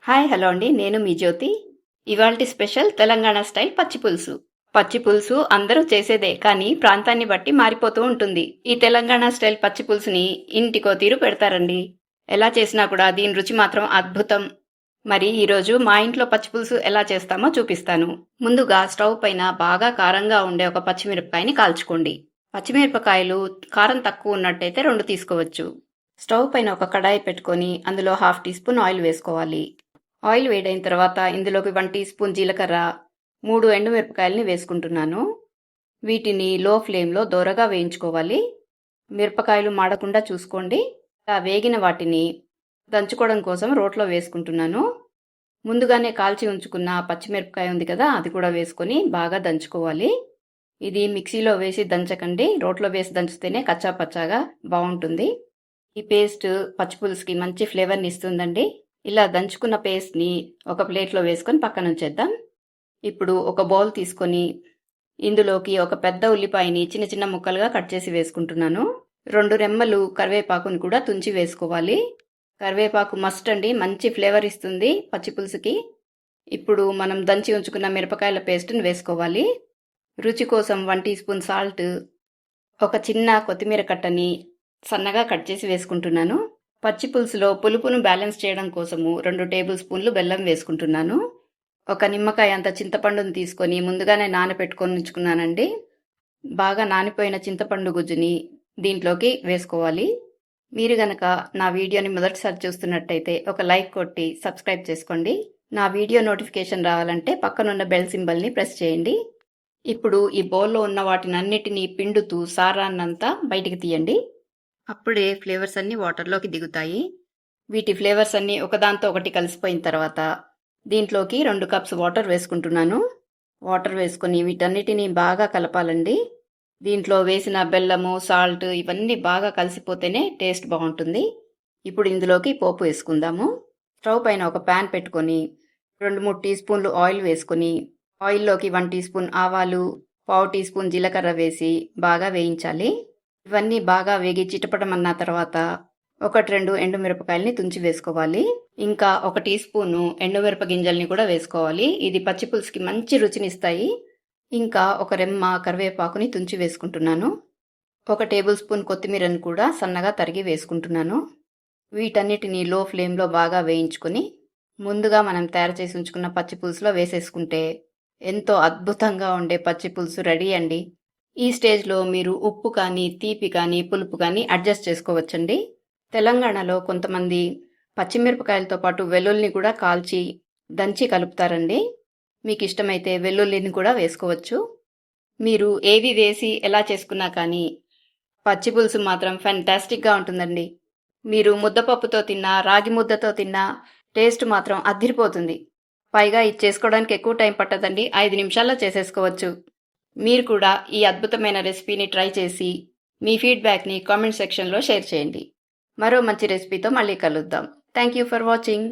Hello అండి. నేను మీ జ్యోతి. ఇవాల్టి స్పెషల్ తెలంగాణ స్టైల్ పచ్చి పులుసు. పచ్చి పులుసు అందరూ చేసేదే, కానీ ప్రాంతాన్ని బట్టి మారిపోతూ ఉంటుంది. ఈ తెలంగాణ స్టైల్ పచ్చి పులుసుని ఇంటికో తీరు పెడతారండి. ఎలా చేసినా కూడా దీని రుచి మాత్రం అద్భుతం. మరి ఈరోజు మా ఇంట్లో పచ్చి పులుసు ఎలా చేస్తామో చూపిస్తాను. ముందుగా స్టవ్ పైన బాగా కారంగా ఉండే ఒక పచ్చిమిరపకాయని కాల్చుకోండి. పచ్చిమిరపకాయలు కారం తక్కువ ఉన్నట్టయితే 2 తీసుకోవచ్చు. స్టవ్ పైన ఒక కడాయి పెట్టుకొని అందులో 1/2 టీ స్పూన్ ఆయిల్ వేసుకోవాలి. ఆయిల్ వేడైన తర్వాత ఇందులోకి 1 టీ స్పూన్ జీలకర్ర, 3 ఎండుమిరపకాయలని వేసుకుంటున్నాను. వీటిని లో ఫ్లేమ్లో దోరగా వేయించుకోవాలి. మిరపకాయలు మాడకుండా చూసుకోండి. ఆ వేగిన వాటిని దంచుకోవడం కోసం రోట్లో వేసుకుంటున్నాను. ముందుగానే కాల్చి ఉంచుకున్న పచ్చిమిరపకాయ ఉంది కదా, అది కూడా వేసుకొని బాగా దంచుకోవాలి. ఇది మిక్సీలో వేసి దంచకండి, రోట్లో వేసి దంచితేనే కచ్చా పచ్చాగా బాగుంటుంది. ఈ పేస్ట్ పచ్చిపులుసుకి మంచి ఫ్లేవర్ని ఇస్తుందండి. ఇలా దంచుకున్న పేస్ట్ని ఒక ప్లేట్లో వేసుకొని పక్కన ఉంచేద్దాం. ఇప్పుడు ఒక బౌల్ తీసుకొని ఇందులోకి ఒక పెద్ద ఉల్లిపాయని చిన్న చిన్న ముక్కలుగా కట్ చేసి వేసుకుంటున్నాను. 2 రెమ్మలు కరివేపాకుని కూడా తుంచి వేసుకోవాలి. కరివేపాకు మస్ట్ అండి, మంచి ఫ్లేవర్ ఇస్తుంది పచ్చి పులుసుకి. ఇప్పుడు మనం దంచి ఉంచుకున్న మిరపకాయల పేస్ట్ని వేసుకోవాలి. రుచి కోసం 1 టీ స్పూన్ సాల్ట్, ఒక చిన్న కొత్తిమీర కట్టని సన్నగా కట్ చేసి వేసుకుంటున్నాను. పచ్చి పులుసులో పులుపును బ్యాలెన్స్ చేయడం కోసము 2 టేబుల్ స్పూన్లు బెల్లం వేసుకుంటున్నాను. ఒక నిమ్మకాయ అంత చింతపండుని తీసుకొని ముందుగానే నానబెట్టుకొని ఉంచుకున్నానండి. బాగా నానిపోయిన చింతపండు గుజ్జుని దీంట్లోకి వేసుకోవాలి. మీరు గనక నా వీడియోని మొదటిసారి చూస్తున్నట్టయితే ఒక లైక్ కొట్టి సబ్స్క్రైబ్ చేసుకోండి. నా వీడియో నోటిఫికేషన్ రావాలంటే పక్కనున్న బెల్ సింబల్ని ప్రెస్ చేయండి. ఇప్పుడు ఈ బౌల్లో ఉన్న వాటినన్నిటినీ పిండుతూ సారాన్నంతా బయటికి తీయండి. అప్పుడే ఫ్లేవర్స్ అన్నీ వాటర్లోకి దిగుతాయి. వీటి ఫ్లేవర్స్ అన్నీ ఒకదాంతో ఒకటి కలిసిపోయిన తర్వాత దీంట్లోకి 2 కప్స్ వాటర్ వేసుకుంటున్నాను. వాటర్ వేసుకొని వీటన్నిటినీ బాగా కలపాలండి. దీంట్లో వేసిన బెల్లము, సాల్ట్ ఇవన్నీ బాగా కలిసిపోతేనే టేస్ట్ బాగుంటుంది. ఇప్పుడు ఇందులోకి పోపు వేసుకుందాము. స్టవ్ పైన ఒక ప్యాన్ పెట్టుకొని 2-3 టీ స్పూన్లు ఆయిల్ వేసుకొని ఆయిల్లోకి 1 టీ స్పూన్ ఆవాలు, 1/2 టీ స్పూన్ జీలకర్ర వేసి బాగా వేయించాలి. ఇవన్నీ బాగా వేగి చిటపటమన్న తర్వాత 1-2 ఎండుమిరపకాయలని తుంచి వేసుకోవాలి. ఇంకా 1 టీ స్పూను ఎండుమిరప గింజల్ని కూడా వేసుకోవాలి. ఇది పచ్చి పులుసుకి మంచి రుచినిస్తాయి. ఇంకా ఒక రెమ్మ కరివేపాకుని తుంచి వేసుకుంటున్నాను. 1 టేబుల్ స్పూన్ కొత్తిమీరని కూడా సన్నగా తరిగి వేసుకుంటున్నాను. వీటన్నిటిని లో ఫ్లేమ్లో బాగా వేయించుకొని ముందుగా మనం తయారు చేసి ఉంచుకున్న పచ్చి పులుసులో వేసేసుకుంటే ఎంతో అద్భుతంగా ఉండే పచ్చి పులుసు రెడీ అండి. ఈ స్టేజ్లో మీరు ఉప్పు కానీ, తీపి కానీ, పులుపు కానీ అడ్జస్ట్ చేసుకోవచ్చండి. తెలంగాణలో కొంతమంది పచ్చిమిరపకాయలతో పాటు వెల్లుల్లిని కూడా కాల్చి దంచి కలుపుతారండి. మీకు ఇష్టమైతే వెల్లుల్లిని కూడా వేసుకోవచ్చు. మీరు ఏవి వేసి ఎలా చేసుకున్నా కానీ పచ్చి పులుసు మాత్రం ఫ్యాంటాస్టిక్గా ఉంటుందండి. మీరు ముద్దపప్పుతో తిన్నా, రాగి ముద్దతో తిన్నా టేస్ట్ మాత్రం అద్దిరిపోతుంది. పైగా ఇది చేసుకోవడానికి ఎక్కువ టైం పట్టదండి, 5 నిమిషాల్లో చేసేసుకోవచ్చు. మీరు కూడా ఈ అద్భుతమైన రెసిపీని ట్రై చేసి మీ ఫీడ్బ్యాక్ని కామెంట్ సెక్షన్లో షేర్ చేయండి. మరో మంచి రెసిపీతో మళ్ళీ కలుద్దాం. Thank you for watching.